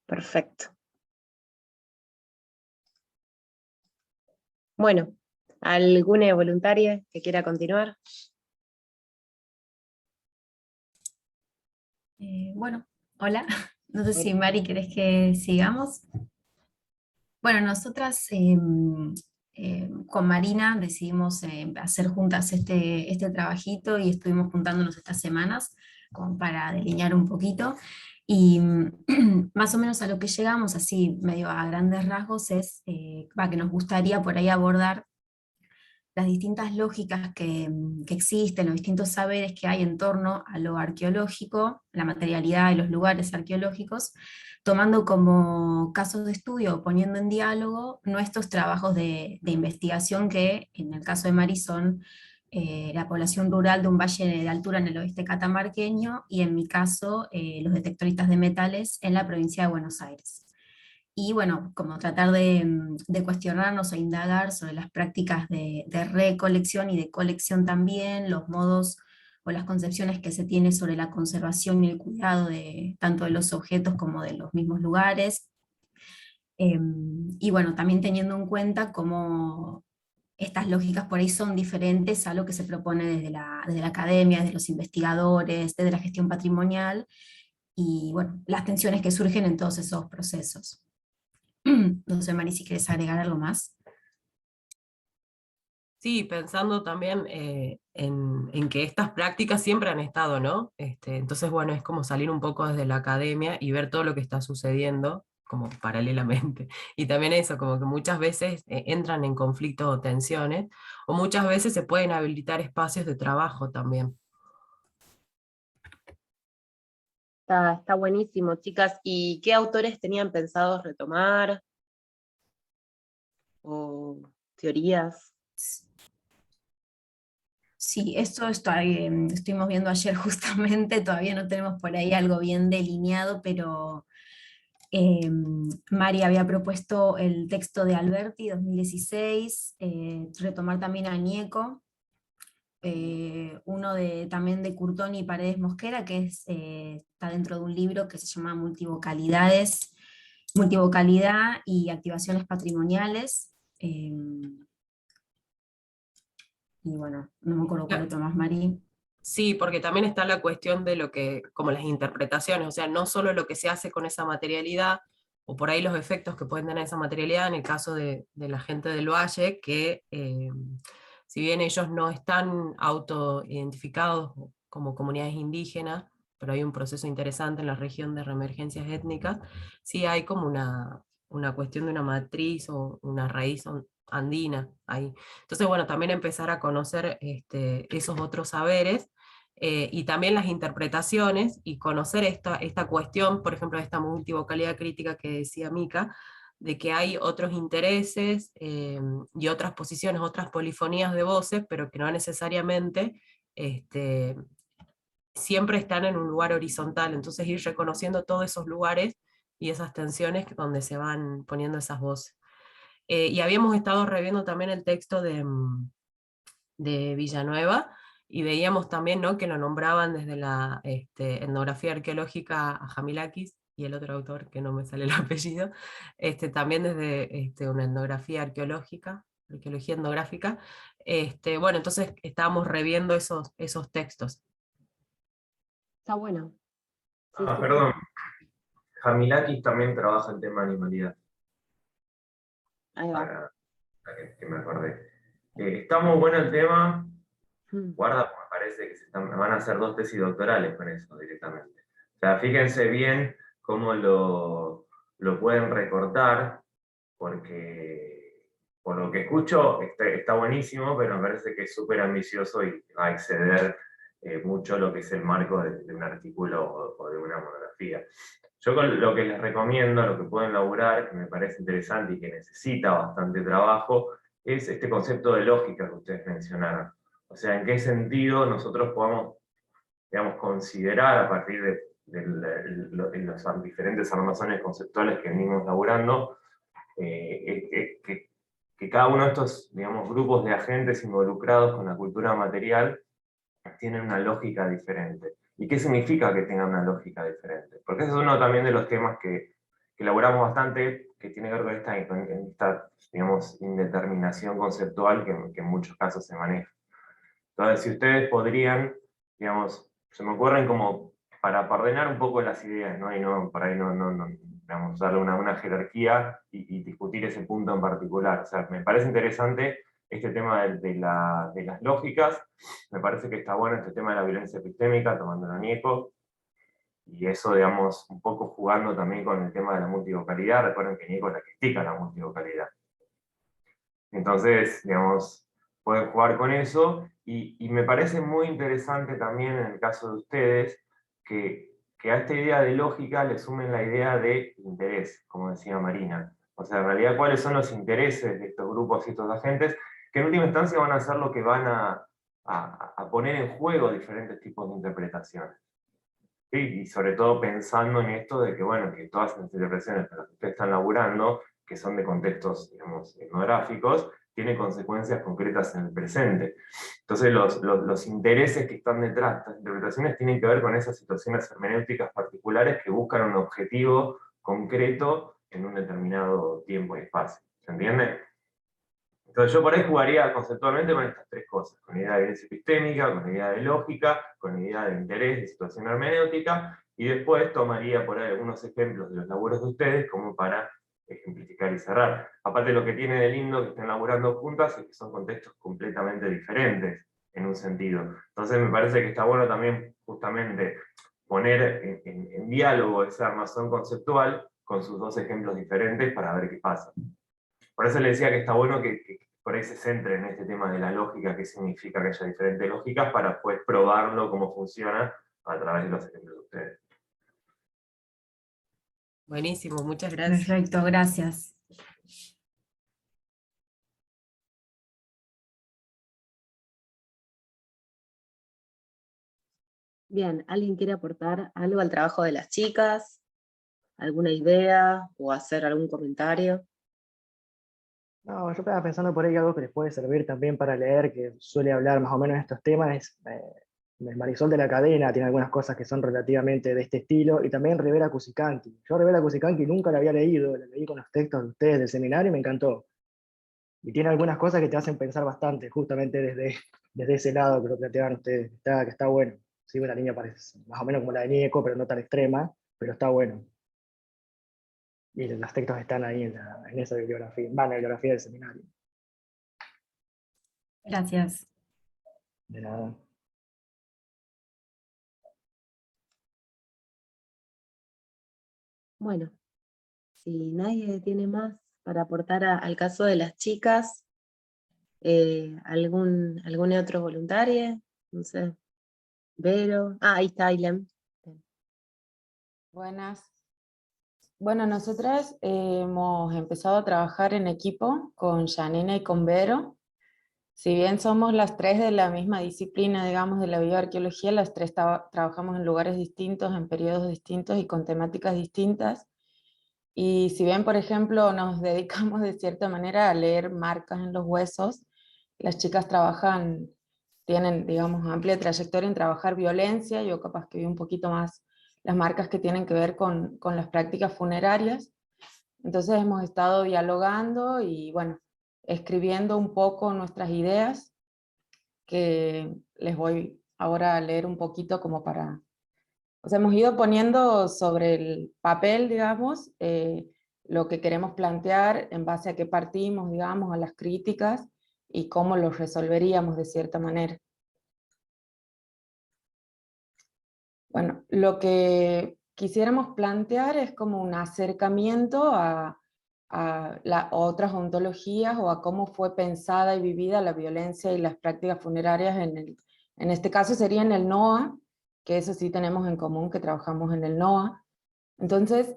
Perfecto. Bueno, ¿alguna voluntaria que quiera continuar? Bueno, hola. No sé si Hola. Mari querés que sigamos. Bueno, nosotras con Marina decidimos hacer juntas este trabajito y estuvimos juntándonos estas semanas como para delinear un poquito. Y más o menos a lo que llegamos, así medio a grandes rasgos, es que nos gustaría por ahí abordar las distintas lógicas que existen, los distintos saberes que hay en torno a lo arqueológico, la materialidad de los lugares arqueológicos, tomando como casos de estudio, poniendo en diálogo nuestros trabajos de investigación que, en el caso de Mari, son la población rural de un valle de altura en el oeste catamarqueño, y en mi caso, los detectoristas de metales en la provincia de Buenos Aires. Y bueno, como tratar de cuestionarnos e indagar sobre las prácticas de recolección y de colección también, los modos o las concepciones que se tiene sobre la conservación y el cuidado de tanto de los objetos como de los mismos lugares. Y bueno, también teniendo en cuenta cómo estas lógicas por ahí son diferentes a lo que se propone desde la academia, desde los investigadores, desde la gestión patrimonial, y bueno, las tensiones que surgen en todos esos procesos. No sé, Mari, si quieres agregar algo más. Sí, pensando también en que estas prácticas siempre han estado, ¿no? Entonces, bueno, es como salir un poco desde la academia y ver todo lo que está sucediendo como paralelamente. Y también eso, como que muchas veces entran en conflicto o tensiones, o muchas veces se pueden habilitar espacios de trabajo también. Está buenísimo, chicas. ¿Y qué autores tenían pensados retomar? ¿O teorías? Sí, esto estuvimos viendo ayer justamente, todavía no tenemos por ahí algo bien delineado, pero Mari había propuesto el texto de Alberti 2016, retomar también a Ñeco, uno también de Curtoni y Paredes Mosquera, que está dentro de un libro que se llama Multivocalidad y activaciones patrimoniales. Y bueno, no me acuerdo cuál otro más, Mari. Sí, porque también está la cuestión de lo que, como las interpretaciones, o sea, no solo lo que se hace con esa materialidad, o por ahí los efectos que pueden tener esa materialidad, en el caso de la gente del Valle, que si bien ellos no están autoidentificados como comunidades indígenas, pero hay un proceso interesante en la región de reemergencias étnicas, sí hay como una cuestión de una matriz o una raíz andina ahí. Entonces, bueno, también empezar a conocer esos otros saberes y también las interpretaciones y conocer esta cuestión, por ejemplo, esta multivocalidad crítica que decía Mica, de que hay otros intereses y otras posiciones, otras polifonías de voces, pero que no necesariamente siempre están en un lugar horizontal. Entonces ir reconociendo todos esos lugares y esas tensiones donde se van poniendo esas voces. Y habíamos estado reviendo también el texto de Villanueva, y veíamos también, ¿no?, que lo nombraban desde la etnografía arqueológica a Jamilakis, y el otro autor, que no me sale el apellido, también desde una etnografía arqueológica, arqueología etnográfica. Bueno, entonces estábamos reviendo esos textos. Está bueno. Sí, sí, Perdón, sí. Jamilakis también trabaja el tema animalidad, Ahí va. para que me acordé. Está muy bueno el tema, Mm. guarda, porque me parece que van a hacer 2 tesis doctorales con eso directamente. O sea, fíjense bien cómo lo pueden recortar, porque por lo que escucho está buenísimo, pero me parece que es súper ambicioso y va a exceder mucho lo que es el marco de un artículo o de una monografía. Yo con lo que les recomiendo, lo que pueden laburar, que me parece interesante y que necesita bastante trabajo, es este concepto de lógica que ustedes mencionaron. O sea, en qué sentido nosotros podemos, digamos, considerar a partir de los diferentes armazones conceptuales que venimos laburando, que cada uno de estos, digamos, grupos de agentes involucrados con la cultura material tienen una lógica diferente. ¿Y qué significa que tengan una lógica diferente? Porque ese es uno también de los temas que que elaboramos bastante, que tiene que ver con esta digamos, indeterminación conceptual que en muchos casos se maneja. Entonces, si ustedes podrían, digamos, se me ocurren como para ordenar un poco las ideas, ¿no? Y no, por ahí digamos, darle una jerarquía y discutir ese punto en particular. O sea, me parece interesante este tema de las lógicas, me parece que está bueno este tema de la violencia epistémica, tomándolo a Nieco, y eso, digamos, un poco jugando también con el tema de la multivocalidad. Recuerden que Nieco la critica la multivocalidad. Entonces, digamos, pueden jugar con eso, y me parece muy interesante también en el caso de ustedes que a esta idea de lógica le sumen la idea de interés, como decía Marina. O sea, en realidad, ¿cuáles son los intereses de estos grupos y estos agentes que en última instancia van a ser lo que van a poner en juego diferentes tipos de interpretaciones? ¿Sí? Y sobre todo pensando en esto de que, bueno, que todas las interpretaciones para las que ustedes están laburando, que son de contextos, digamos, etnográficos, tienen consecuencias concretas en el presente. Entonces, los intereses que están detrás de estas interpretaciones tienen que ver con esas situaciones hermenéuticas particulares que buscan un objetivo concreto en un determinado tiempo y espacio. ¿Se entiende? Entonces yo por ahí jugaría conceptualmente con estas tres cosas, con la idea de evidencia epistémica, con la idea de lógica, con la idea de interés, de situación hermenéutica, y después tomaría por ahí algunos ejemplos de los laburos de ustedes como para ejemplificar y cerrar. Aparte, lo que tiene de lindo que estén laburando juntas es que son contextos completamente diferentes en un sentido. Entonces me parece que está bueno también justamente poner en diálogo ese armazón conceptual con sus dos ejemplos diferentes para ver qué pasa. Por eso le decía que está bueno que por ahí se centre en este tema de la lógica, qué significa que haya diferentes lógicas, para después probarlo cómo funciona a través de los ejemplos de ustedes. Buenísimo, muchas gracias. Perfecto, gracias. Bien, ¿alguien quiere aportar algo al trabajo de las chicas? ¿Alguna idea o hacer algún comentario? No, yo estaba pensando por ahí algo que les puede servir también para leer, que suele hablar más o menos de estos temas, es Marisol de la Cadena, tiene algunas cosas que son relativamente de este estilo, y también Rivera Cusicanqui. Yo Rivera Cusicanqui nunca la había leído, la leí con los textos de ustedes del seminario y me encantó. Y tiene algunas cosas que te hacen pensar bastante, justamente desde ese lado que lo planteaban ustedes, que está bueno. Sí, una línea parece más o menos como la de Nieco, pero no tan extrema, pero está bueno. Y los textos están ahí en esa bibliografía, van en la bibliografía del seminario. Gracias. De nada. Bueno, si nadie tiene más para aportar al caso de las chicas, ¿algún otro voluntario? No sé. Vero. Ah, ahí está Ailem. Buenas. Bueno, nosotras hemos empezado a trabajar en equipo con Janina y con Vero. Si bien somos las tres de la misma disciplina, digamos, de la bioarqueología, las tres trabajamos en lugares distintos, en periodos distintos y con temáticas distintas. Y si bien, por ejemplo, nos dedicamos de cierta manera a leer marcas en los huesos, las chicas tienen, digamos, amplia trayectoria en trabajar violencia. Yo capaz que vi un poquito más las marcas que tienen que ver con las prácticas funerarias. Entonces hemos estado dialogando y, bueno, escribiendo un poco nuestras ideas, que les voy ahora a leer un poquito como para... O sea, hemos ido poniendo sobre el papel, digamos, lo que queremos plantear, en base a qué partimos, digamos, a las críticas, y cómo los resolveríamos de cierta manera. Bueno, lo que quisiéramos plantear es como un acercamiento a otras ontologías, o a cómo fue pensada y vivida la violencia y las prácticas funerarias en este caso sería en el NOA, que eso sí tenemos en común, que trabajamos en el NOA. Entonces,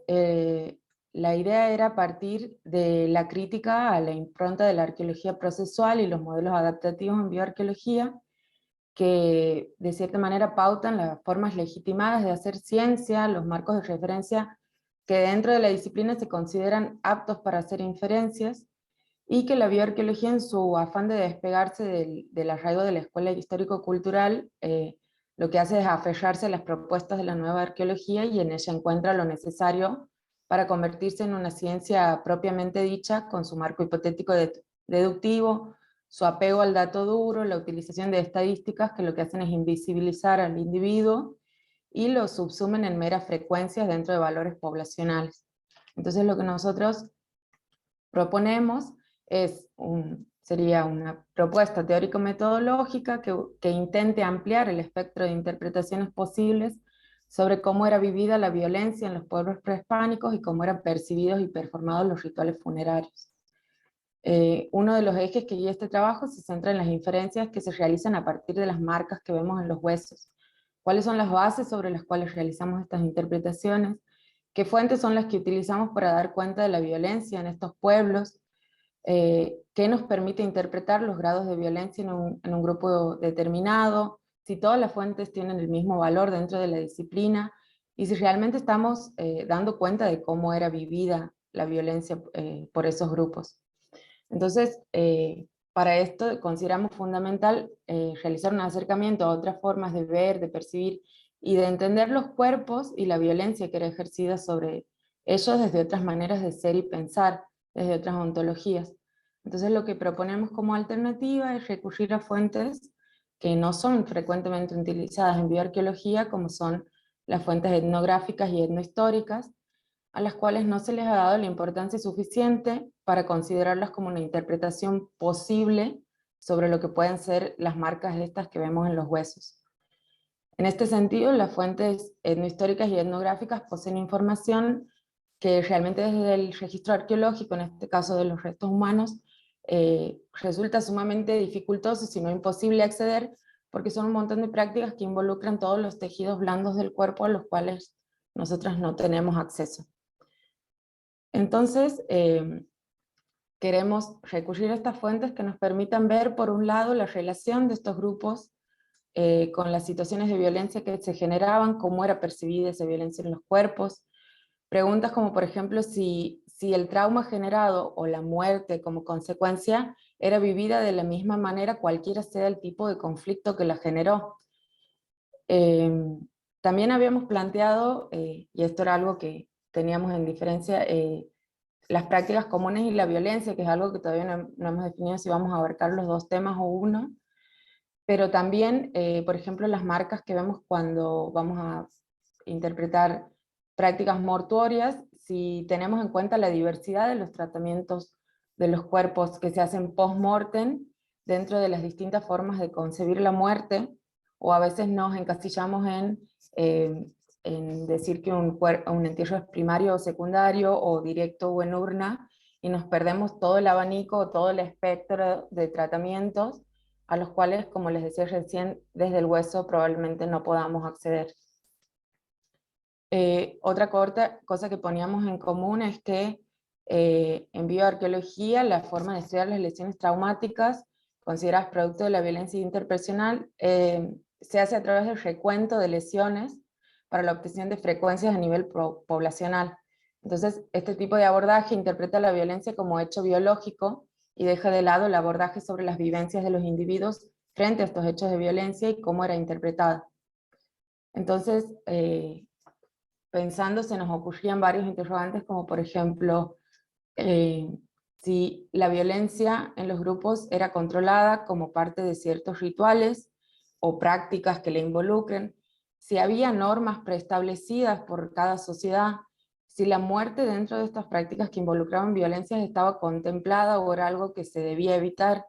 la idea era partir de la crítica a la impronta de la arqueología procesual y los modelos adaptativos en bioarqueología, que de cierta manera pautan las formas legitimadas de hacer ciencia, los marcos de referencia que dentro de la disciplina se consideran aptos para hacer inferencias, y que la bioarqueología, en su afán de despegarse del arraigo de la escuela histórico-cultural, lo que hace es aferrarse a las propuestas de la nueva arqueología, y en ella encuentra lo necesario para convertirse en una ciencia propiamente dicha, con su marco hipotético deductivo, su apego al dato duro, la utilización de estadísticas que lo que hacen es invisibilizar al individuo y lo subsumen en meras frecuencias dentro de valores poblacionales. Entonces lo que nosotros proponemos sería una propuesta teórico-metodológica que intente ampliar el espectro de interpretaciones posibles sobre cómo era vivida la violencia en los pueblos prehispánicos y cómo eran percibidos y performados los rituales funerarios. Uno de los ejes que guía este trabajo se centra en las inferencias que se realizan a partir de las marcas que vemos en los huesos. ¿Cuáles son las bases sobre las cuales realizamos estas interpretaciones? ¿Qué fuentes son las que utilizamos para dar cuenta de la violencia en estos pueblos? ¿Qué nos permite interpretar los grados de violencia en un grupo determinado? Si todas las fuentes tienen el mismo valor dentro de la disciplina, y si realmente estamos dando cuenta de cómo era vivida la violencia por esos grupos. Entonces, para esto consideramos fundamental realizar un acercamiento a otras formas de ver, de percibir y de entender los cuerpos y la violencia que era ejercida sobre ellos desde otras maneras de ser y pensar, desde otras ontologías. Entonces lo que proponemos como alternativa es recurrir a fuentes que no son frecuentemente utilizadas en bioarqueología, como son las fuentes etnográficas y etnohistóricas, a las cuales no se les ha dado la importancia suficiente para considerarlas como una interpretación posible sobre lo que pueden ser las marcas estas que vemos en los huesos. En este sentido, las fuentes etnohistóricas y etnográficas poseen información que realmente desde el registro arqueológico, en este caso de los restos humanos, resulta sumamente dificultoso, si no imposible acceder, porque son un montón de prácticas que involucran todos los tejidos blandos del cuerpo a los cuales nosotras no tenemos acceso. Entonces, queremos recurrir a estas fuentes que nos permitan ver, por un lado, la relación de estos grupos con las situaciones de violencia que se generaban, cómo era percibida esa violencia en los cuerpos. Preguntas como, por ejemplo, si el trauma generado o la muerte como consecuencia era vivida de la misma manera, cualquiera sea el tipo de conflicto que la generó. También habíamos planteado, y esto era algo que teníamos en diferencia, las prácticas comunes y la violencia, que es algo que todavía no hemos definido si vamos a abarcar los dos temas o uno, pero también, por ejemplo, las marcas que vemos cuando vamos a interpretar prácticas mortuorias, si tenemos en cuenta la diversidad de los tratamientos de los cuerpos que se hacen post-mortem dentro de las distintas formas de concebir la muerte, o a veces nos encasillamos en decir que un entierro es primario o secundario, o directo o en urna, y nos perdemos todo el abanico, todo el espectro de tratamientos a los cuales, como les decía recién, desde el hueso probablemente no podamos acceder. Otra cosa que poníamos en común es que en bioarqueología la forma de estudiar las lesiones traumáticas consideradas producto de la violencia interpersonal se hace a través del recuento de lesiones para la obtención de frecuencias a nivel poblacional. Entonces, este tipo de abordaje interpreta la violencia como hecho biológico y deja de lado el abordaje sobre las vivencias de los individuos frente a estos hechos de violencia y cómo era interpretada. Entonces, pensando, se nos ocurrían varios interrogantes, como por ejemplo, si la violencia en los grupos era controlada como parte de ciertos rituales o prácticas que la involucren, si había normas preestablecidas por cada sociedad, si la muerte dentro de estas prácticas que involucraban violencias estaba contemplada o era algo que se debía evitar,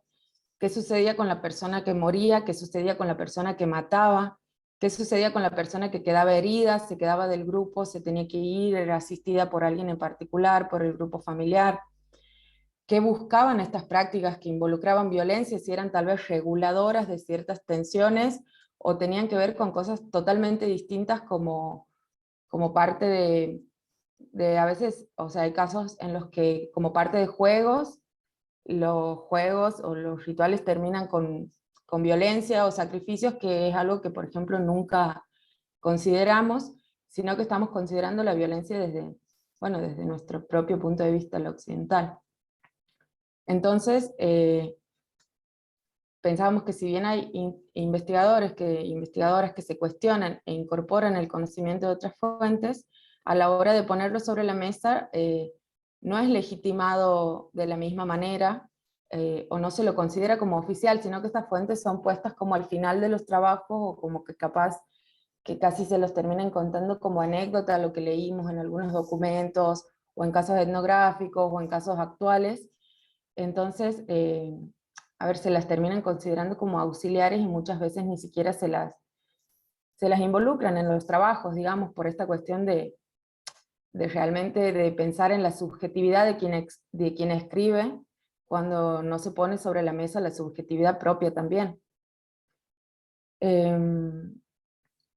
qué sucedía con la persona que moría, qué sucedía con la persona que mataba, qué sucedía con la persona que quedaba herida, se quedaba del grupo, se tenía que ir, era asistida por alguien en particular, por el grupo familiar. ¿Qué buscaban estas prácticas que involucraban violencia? Si eran tal vez reguladoras de ciertas tensiones o tenían que ver con cosas totalmente distintas como parte de a veces, o sea, hay casos en los que como parte de juegos, los juegos o los rituales terminan con violencia o sacrificios, que es algo que, por ejemplo, nunca consideramos, sino que estamos considerando la violencia desde nuestro propio punto de vista, lo occidental. Entonces, pensábamos que si bien hay investigadoras que se cuestionan e incorporan el conocimiento de otras fuentes, a la hora de ponerlo sobre la mesa, no es legitimado de la misma manera, o no se lo considera como oficial, sino que estas fuentes son puestas como al final de los trabajos, o como que capaz que casi se los terminan contando como anécdota lo que leímos en algunos documentos, o en casos etnográficos, o en casos actuales. Entonces, a ver, se las terminan considerando como auxiliares y muchas veces ni siquiera se las involucran en los trabajos, digamos, por esta cuestión de realmente de pensar en la subjetividad de quien escribe, cuando no se pone sobre la mesa la subjetividad propia también.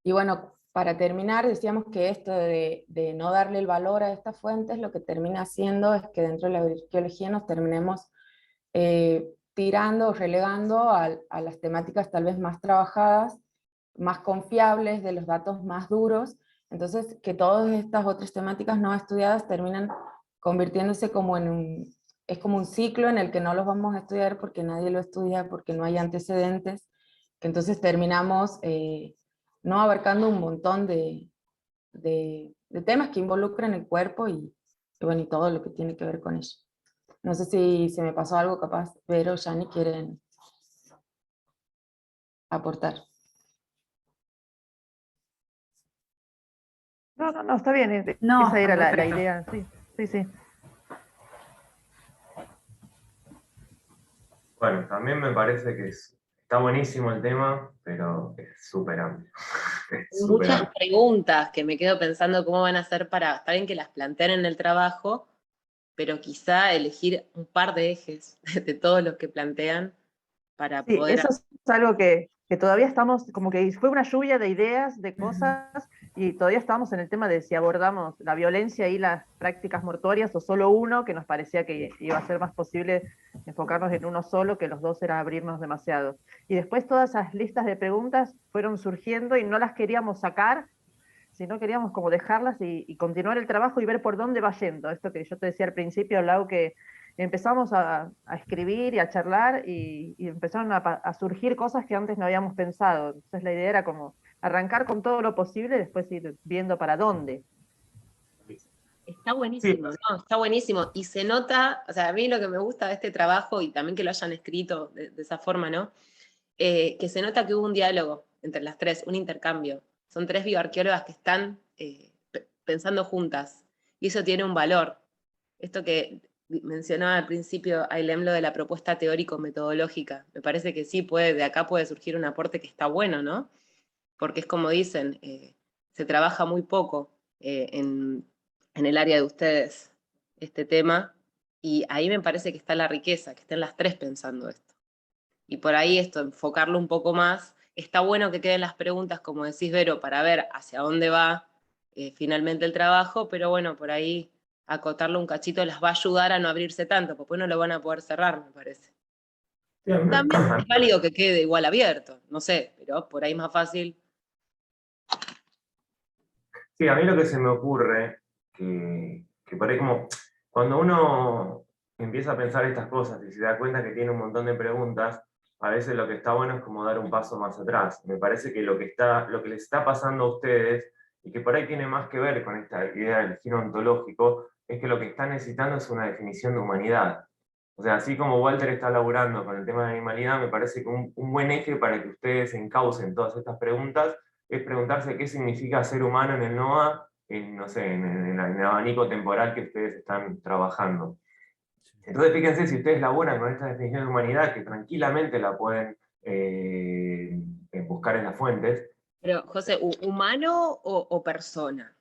Y bueno, para terminar, decíamos que esto de no darle el valor a estas fuentes, lo que termina haciendo es que dentro de la arqueología nos terminemos tirando o relegando a las temáticas tal vez más trabajadas, más confiables, de los datos más duros. Entonces, que todas estas otras temáticas no estudiadas terminan convirtiéndose como es como un ciclo en el que no los vamos a estudiar porque nadie lo estudia, porque no hay antecedentes, que entonces terminamos no abarcando un montón de temas que involucran el cuerpo bueno, y todo lo que tiene que ver con ello. No sé si se me pasó algo, capaz, pero o Yani quieren aportar. No, está bien, No, esa era la perfecto. idea, sí. Bueno, también me parece que está buenísimo el tema, pero es súper amplio. Es súper Muchas amplio. preguntas que me quedo pensando cómo van a hacer está bien que las planteen en el trabajo, pero quizá elegir un par de ejes de todos los que plantean para Sí, poder... eso es algo que todavía estamos, como que fue una lluvia de ideas, de cosas, y todavía estamos en el tema de si abordamos la violencia y las prácticas mortuorias o solo uno, que nos parecía que iba a ser más posible enfocarnos en uno solo, que los dos era abrirnos demasiado. Y después todas esas listas de preguntas fueron surgiendo y no las queríamos sacar, sino queríamos como dejarlas y continuar el trabajo y ver por dónde va yendo. Esto que yo te decía al principio, Lau, que empezamos a escribir y a charlar y empezaron a surgir cosas que antes no habíamos pensado. Entonces la idea era como arrancar con todo lo posible y después ir viendo para dónde. Está Sí, buenísimo, ¿no? Está buenísimo. Y se nota, o sea, a mí lo que me gusta de este trabajo, y también que lo hayan escrito de esa forma, ¿no? Que se nota que hubo un diálogo entre las tres, un intercambio. Son tres bioarqueólogas que están pensando juntas, y eso tiene un valor. Esto que mencionaba al principio Ailem, lo de la propuesta teórico-metodológica, me parece que sí, de acá puede surgir un aporte que está bueno, ¿no? Porque es como dicen, se trabaja muy poco en el área de ustedes este tema, y ahí me parece que está la riqueza, que estén las tres pensando esto. Y por ahí esto, enfocarlo un poco más. Está bueno que queden las preguntas, como decís, Vero, para ver hacia dónde va finalmente el trabajo, pero bueno, por ahí acotarlo un cachito les va a ayudar a no abrirse tanto, porque no lo van a poder cerrar, me parece. sí, a mí También es válido que quede igual abierto, no sé, pero por ahí es más fácil. sí, a mí lo que se me ocurre, que por ahí como cuando uno empieza a pensar estas cosas y se da cuenta que tiene un montón de preguntas, a veces lo que está bueno es como dar un paso más atrás. Me parece que lo que les está pasando a ustedes, y que por ahí tiene más que ver con esta idea del giro ontológico, es que lo que están necesitando es una definición de humanidad. O sea, así como Walter está laburando con el tema de la animalidad, me parece que un buen eje para que ustedes encaucen todas estas preguntas es preguntarse qué significa ser humano en el NOA, no sé, en el abanico temporal que ustedes están trabajando. Entonces, fíjense si ustedes laburan con esta definición de humanidad, que tranquilamente la pueden buscar en las fuentes. Pero, José, ¿humano o persona?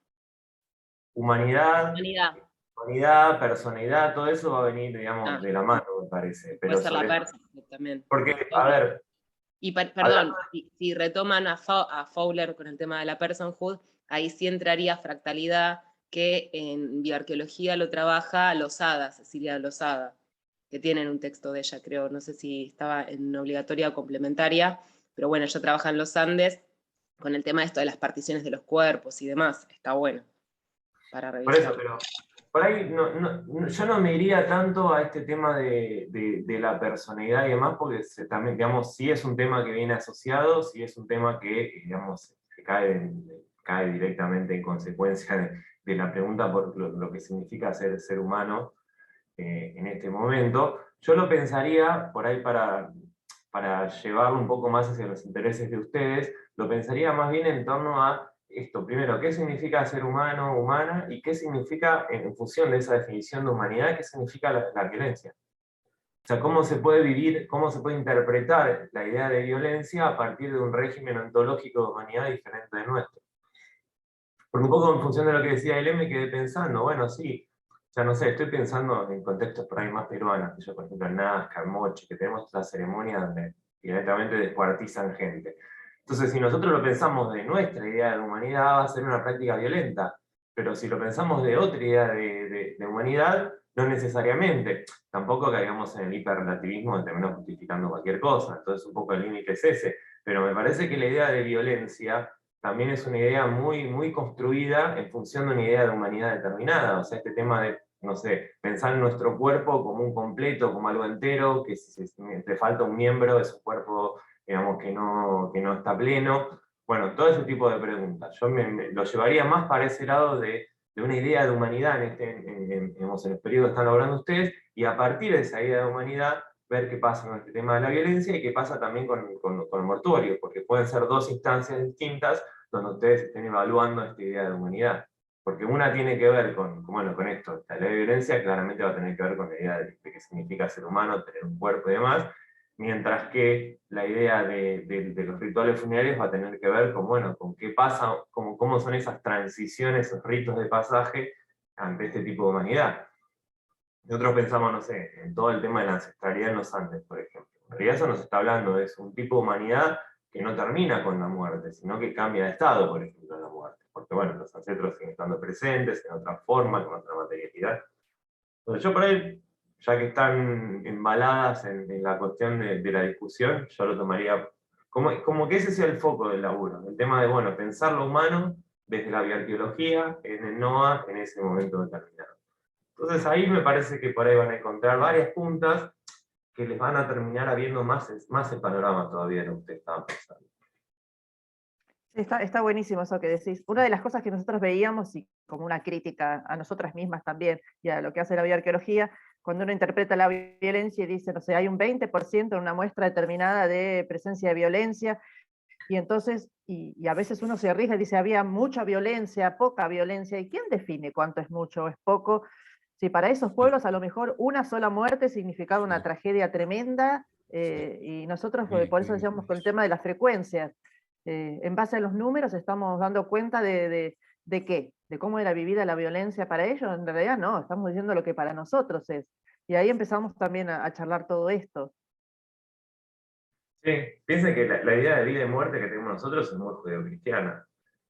Humanidad, Humanidad. humanidad, personalidad, todo eso va a venir, digamos, Ah, de la mano, me parece. puede Pero ser la sobre persa también. porque, a ver, Y hablando perdón, si retoman a Fowler con el tema de la personhood, ahí sí entraría fractalidad, que en bioarqueología lo trabaja Lozada, Cecilia Lozada, que tienen un texto de ella, creo, no sé si estaba en obligatoria o complementaria, pero bueno, ella trabaja en los Andes con el tema de esto de las particiones de los cuerpos y demás, está bueno para por eso, revisar. pero por ahí yo no me iría tanto a este tema de la personalidad y demás, porque también, digamos, sí es un tema que viene asociado, sí es un tema que, digamos, se cae cae directamente en consecuencia de la pregunta por lo que significa ser humano en este momento. Yo lo pensaría, por ahí para llevarlo un poco más hacia los intereses de ustedes, lo pensaría más bien en torno a esto. Primero, ¿qué significa ser humano, humana? Y qué significa, en función de esa definición de humanidad, qué significa la violencia. O sea, cómo se puede vivir, cómo se puede interpretar la idea de violencia a partir de un régimen ontológico de humanidad diferente del nuestro. Porque un poco en función de lo que decía él, me quedé pensando, bueno, sí, o sea, no sé, estoy pensando en contextos por ahí más peruanos, que yo, por ejemplo, en Nazca, en Moche, que tenemos esta ceremonia donde directamente descuartizan gente. Entonces, si nosotros lo pensamos de nuestra idea de humanidad, va a ser una práctica violenta, pero si lo pensamos de otra idea de humanidad, no necesariamente. Tampoco caigamos en el hiperrelativismo de terminar justificando cualquier cosa, entonces un poco el límite es ese, pero me parece que la idea de violencia también es una idea muy, muy construida en función de una idea de humanidad determinada. O sea, este tema de, no sé, pensar en nuestro cuerpo como un completo, como algo entero, que si te falta un miembro de su cuerpo, digamos, que no está pleno. Bueno, todo ese tipo de preguntas. Yo lo llevaría más para ese lado de una idea de humanidad en el periodo que están hablando ustedes, y a partir de esa idea de humanidad, ver qué pasa con este tema de la violencia y qué pasa también con el mortuorio, porque pueden ser dos instancias distintas donde ustedes estén evaluando esta idea de humanidad. Porque una tiene que ver con esto, la violencia claramente va a tener que ver con la idea de qué significa ser humano, tener un cuerpo y demás, mientras que la idea de los rituales funerarios va a tener que ver con qué pasa, cómo son esas transiciones, esos ritos de pasaje ante este tipo de humanidad. Nosotros pensamos, no sé, en todo el tema de la ancestralidad en los Andes, por ejemplo. En realidad eso nos está hablando de un tipo de humanidad que no termina con la muerte, sino que cambia de estado, por ejemplo, en la muerte. Porque bueno, los ancestros siguen estando presentes, en otra forma, con otra materialidad. Entonces yo por ahí, ya que están embaladas en la cuestión de la discusión, yo lo tomaría como que ese sea el foco del laburo. El tema de, bueno, pensar lo humano desde la bioarqueología, en el NOA, en ese momento determinado. Entonces ahí me parece que por ahí van a encontrar varias puntas que les van a terminar abriendo más el panorama todavía de lo que ustedes estaban pensando. Está buenísimo eso que decís. Una de las cosas que nosotros veíamos, y como una crítica a nosotras mismas también, y a lo que hace la bioarqueología, cuando uno interpreta la violencia y dice, no sé, hay un 20% en una muestra determinada de presencia de violencia, y entonces, y a veces uno se arriesga y dice, había mucha violencia, poca violencia, ¿y quién define cuánto es mucho o es poco? Si para esos pueblos a lo mejor una sola muerte significaba una tragedia tremenda, y nosotros por eso decíamos con el tema de las frecuencias, en base a los números estamos dando cuenta de qué, de cómo era vivida la violencia para ellos. En realidad no, estamos diciendo lo que para nosotros es. Y ahí empezamos también a charlar todo esto. Sí, piensen que la idea de vida y muerte que tenemos nosotros es muy judeocristiana.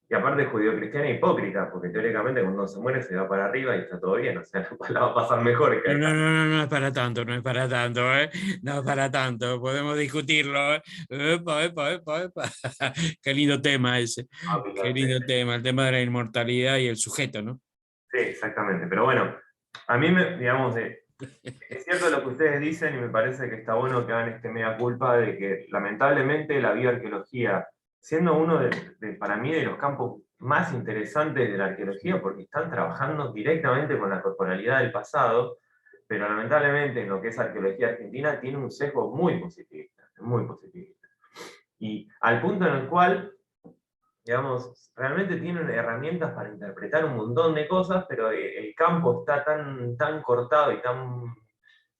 Y aparte judeocristiana hipócrita, porque teóricamente cuando uno se muere se va para arriba y está todo bien, o sea, la va a pasar mejor que acá. No es para tanto, no es para tanto, ¿eh? No es para tanto, podemos discutirlo, ¿eh? Epa. Qué lindo tema ese, qué lindo tema, el tema de la inmortalidad y el sujeto, ¿no? Sí, exactamente, pero bueno, a mí, digamos, es cierto lo que ustedes dicen y me parece que está bueno que hagan este mea culpa de que lamentablemente la bioarqueología, siendo uno para mí de los campos más interesantes de la arqueología, porque están trabajando directamente con la corporalidad del pasado, pero lamentablemente en lo que es arqueología argentina tiene un sesgo muy positivista, muy positivista. Y al punto en el cual, digamos, realmente tienen herramientas para interpretar un montón de cosas, pero el campo está tan cortado y tan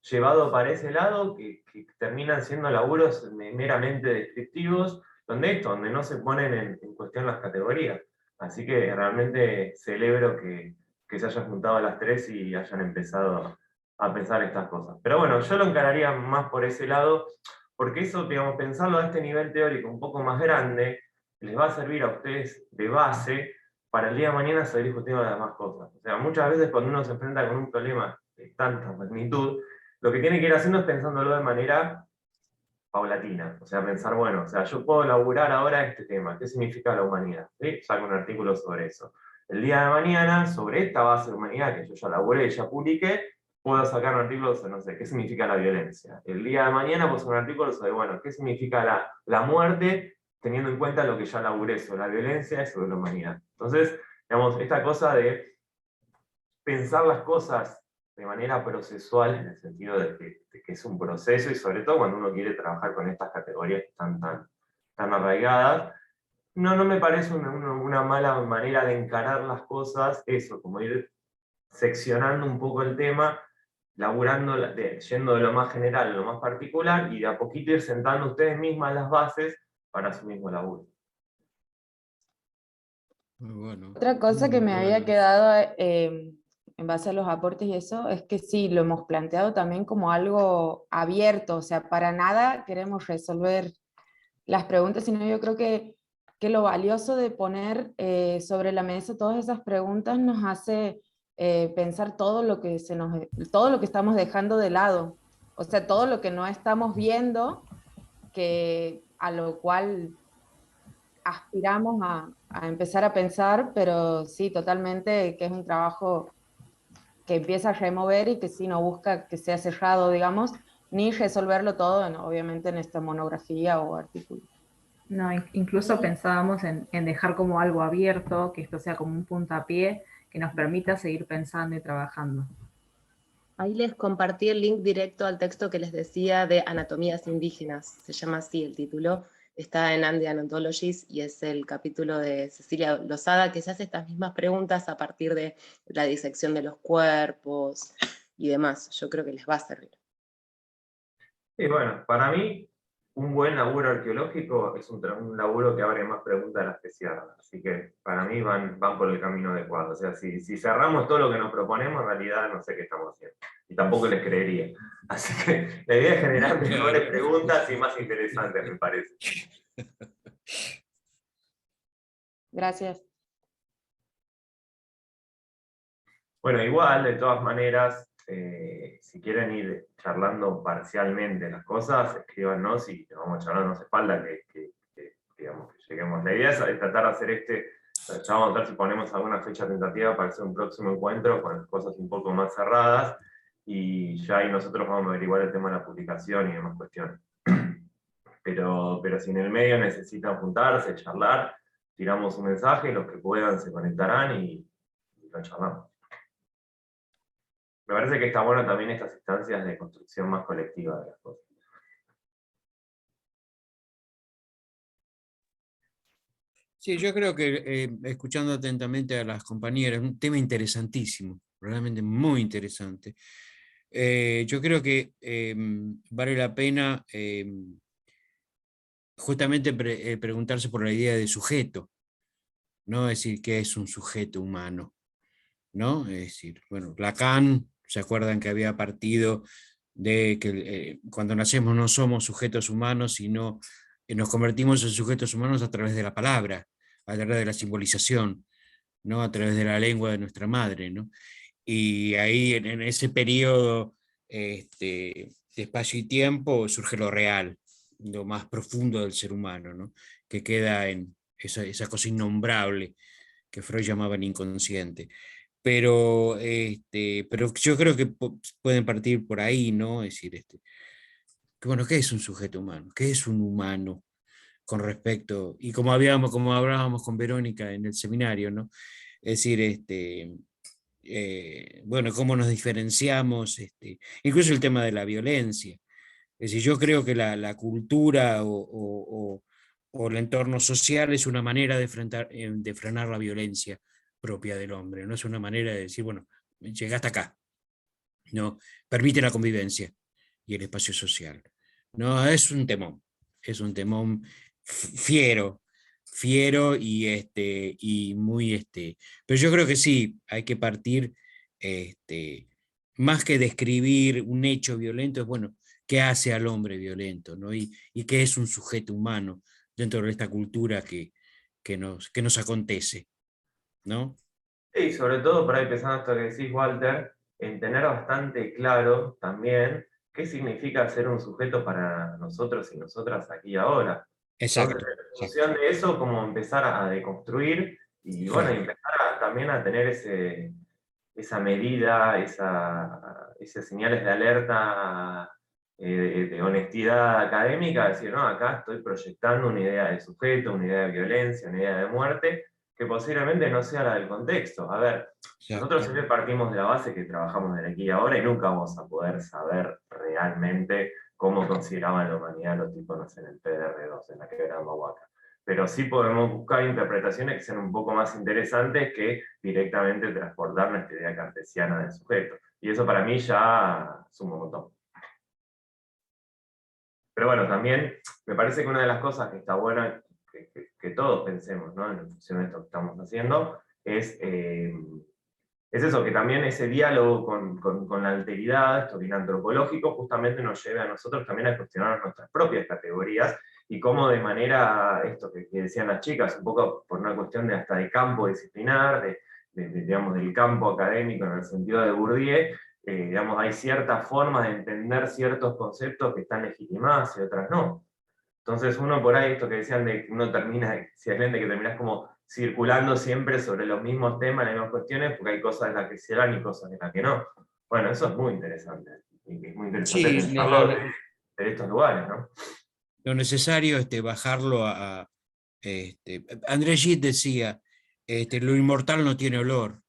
llevado para ese lado que terminan siendo laburos meramente descriptivos, donde no se ponen en cuestión las categorías. Así que realmente celebro que se hayan juntado a las tres y hayan empezado a pensar estas cosas. Pero bueno, yo lo encararía más por ese lado, porque eso, digamos, pensarlo a este nivel teórico un poco más grande, les va a servir a ustedes de base para el día de mañana seguir discutiendo las demás cosas. O sea, muchas veces cuando uno se enfrenta con un problema de tanta magnitud, lo que tiene que ir haciendo es pensándolo de manera paulatina. O sea, pensar, bueno, o sea, yo puedo elaborar ahora este tema, ¿qué significa la humanidad? ¿Sí? Saco un artículo sobre eso. El día de mañana, sobre esta base de humanidad que yo ya elaboré y ya publiqué, puedo sacar un artículo sobre, no sé, ¿qué significa la violencia? El día de mañana puedo sacar un artículo sobre, bueno, ¿qué significa la muerte teniendo en cuenta lo que ya laburé sobre la violencia y sobre la humanidad. Entonces, digamos, esta cosa de pensar las cosas de manera procesual, en el sentido de que es un proceso, y sobre todo cuando uno quiere trabajar con estas categorías que están tan arraigadas, no me parece una mala manera de encarar las cosas, eso, como ir seccionando un poco el tema, laburando, yendo de lo más general a lo más particular, y de a poquito ir sentando ustedes mismas las bases para su mismo laburo. Muy bueno. Otra cosa que me había quedado en base a los aportes y eso, es que sí, lo hemos planteado también como algo abierto, o sea, para nada queremos resolver las preguntas, sino yo creo que lo valioso de poner sobre la mesa todas esas preguntas nos hace pensar todo lo que estamos dejando de lado, o sea, todo lo que no estamos viendo, a lo cual aspiramos a empezar a pensar, pero sí, totalmente, que es un trabajo que empieza a remover y que sí no busca que sea cerrado, digamos, ni resolverlo todo, obviamente, en esta monografía o artículo. No, incluso pensábamos en dejar como algo abierto, que esto sea como un puntapié que nos permita seguir pensando y trabajando. Ahí les compartí el link directo al texto que les decía de Anatomías Indígenas, se llama así el título, está en Andean Anthologies y es el capítulo de Cecilia Lozada que se hace estas mismas preguntas a partir de la disección de los cuerpos y demás. Yo creo que les va a servir. Y bueno, para mí, un buen laburo arqueológico es un laburo que abre más preguntas de las que cierra. Así que para mí van por el camino adecuado. O sea, si cerramos todo lo que nos proponemos, en realidad no sé qué estamos haciendo. Y tampoco les creería. Así que la idea es generar mejores preguntas y más interesantes, me parece. Gracias. Bueno, igual, de todas maneras, si quieren ir charlando parcialmente las cosas, escríbanos y vamos charlando, no hace falta digamos, que lleguemos. La idea es tratar de hacer ya vamos a ver si ponemos alguna fecha tentativa para hacer un próximo encuentro con las cosas un poco más cerradas, y ya ahí nosotros vamos a averiguar el tema de la publicación y demás cuestiones. Pero si en el medio necesitan juntarse, charlar, tiramos un mensaje, los que puedan se conectarán y lo charlamos. Me parece que está bueno también estas instancias de construcción más colectiva de las cosas. Sí, yo creo que escuchando atentamente a las compañeras, un tema interesantísimo, realmente muy interesante. Yo creo que vale la pena justamente preguntarse por la idea de sujeto, ¿no? Es decir, ¿qué es un sujeto humano? ¿No? Es decir, bueno, Lacan, ¿se acuerdan que había partido de que cuando nacemos no somos sujetos humanos, sino nos convertimos en sujetos humanos a través de la palabra, a través de la simbolización, ¿no? A través de la lengua de nuestra madre, ¿no? Y ahí en ese periodo de espacio y tiempo surge lo real, lo más profundo del ser humano, ¿no? Que queda en esa cosa innombrable que Freud llamaba el inconsciente. Pero yo creo que pueden partir por ahí, ¿no? Es decir, que, bueno, ¿qué es un sujeto humano? ¿Qué es un humano? Con respecto, y como hablábamos con Verónica en el seminario, ¿no? Es decir, bueno, cómo nos diferenciamos, incluso el tema de la violencia. Es decir, yo creo que la cultura o el entorno social es una manera de frenar la violencia propia del hombre, no es una manera de decir, bueno, llega hasta acá, ¿no? Permite la convivencia y el espacio social. No, es un temón fiero y muy, pero yo creo que sí, hay que partir, más que describir un hecho violento, es bueno, ¿qué hace al hombre violento? ¿No? Y qué es un sujeto humano dentro de esta cultura que nos acontece, ¿no? Sí, sobre todo por ahí pensando esto que decís, Walter, en tener bastante claro también qué significa ser un sujeto para nosotros y nosotras aquí y ahora. Exacto. Entonces, en función de eso, como empezar a deconstruir y bueno, Claro. empezar también a tener esa medida, esas señales de alerta de honestidad académica, decir, no, acá estoy proyectando una idea de sujeto, una idea de violencia, una idea de muerte, que posiblemente no sea la del contexto. A ver, nosotros siempre partimos de la base que trabajamos desde aquí y ahora y nunca vamos a poder saber realmente cómo consideraban la humanidad los tipos, no sé, en el PDR2, en la quebrada Mahuaca. Pero sí podemos buscar interpretaciones que sean un poco más interesantes que directamente transportar nuestra idea cartesiana del sujeto. Y eso para mí ya suma un montón. Pero bueno, también me parece que una de las cosas que está buena que todos pensemos, ¿no?, en función de esto que estamos haciendo, es eso, que también ese diálogo con la alteridad, esto bien antropológico, justamente nos lleve a nosotros también a cuestionar nuestras propias categorías, y cómo de manera, esto que decían las chicas, un poco por una cuestión de hasta de campo disciplinar, digamos, del campo académico en el sentido de Bourdieu, digamos, hay ciertas formas de entender ciertos conceptos que están legitimados y otras no. Entonces uno por ahí, esto que decían de que uno termina, de que terminás como circulando siempre sobre los mismos temas, las mismas cuestiones, porque hay cosas de las que se dan y cosas de las que no. Bueno, eso es muy interesante. Y es muy interesante pensarlo de estos lugares, ¿no? Lo necesario es bajarlo André Gide decía, lo inmortal no tiene olor,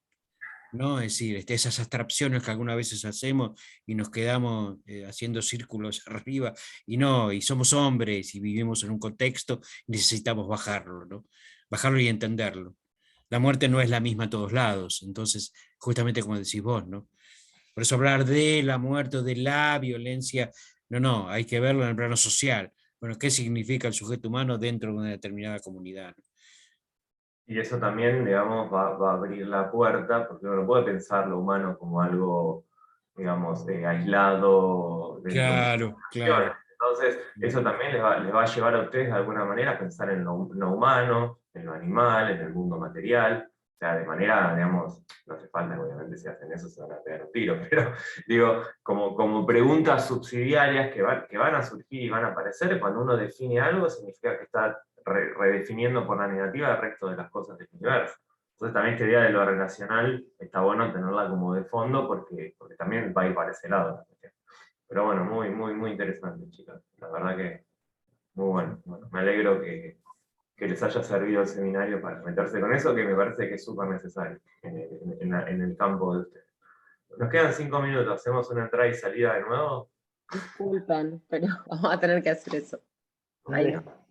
¿no? Es decir, esas abstracciones que algunas veces hacemos y nos quedamos haciendo círculos arriba, y somos hombres y vivimos en un contexto, necesitamos bajarlo, ¿no? Bajarlo y entenderlo. La muerte no es la misma en todos lados, entonces, justamente como decís vos, ¿no? Por eso hablar de la muerte o de la violencia, no, hay que verlo en el plano social. Bueno, ¿qué significa el sujeto humano dentro de una determinada comunidad? Y eso también, digamos, va a abrir la puerta, porque uno no puede pensar lo humano como algo, digamos, aislado. Claro, claro. Entonces, eso también les va a llevar a ustedes de alguna manera a pensar en lo humano, en lo animal, en el mundo material. O sea, de manera, digamos, no hace falta, obviamente, si hacen eso se van a pegar un tiro, pero digo, como preguntas subsidiarias que van a surgir y van a aparecer, cuando uno define algo, significa que está redefiniendo por la negativa el resto de las cosas del universo. Entonces también esta idea de lo relacional está bueno tenerla como de fondo, porque también va a ir para ese lado la cuestión. Pero bueno, muy, muy, muy interesante, chicas. La verdad que muy bueno. Bueno, me alegro que les haya servido el seminario para meterse con eso, que me parece que es súper necesario en el campo de ustedes. Nos quedan 5 minutos, ¿hacemos una entrada y salida de nuevo? Disculpan, pero vamos a tener que hacer eso. Dale. Ahí no.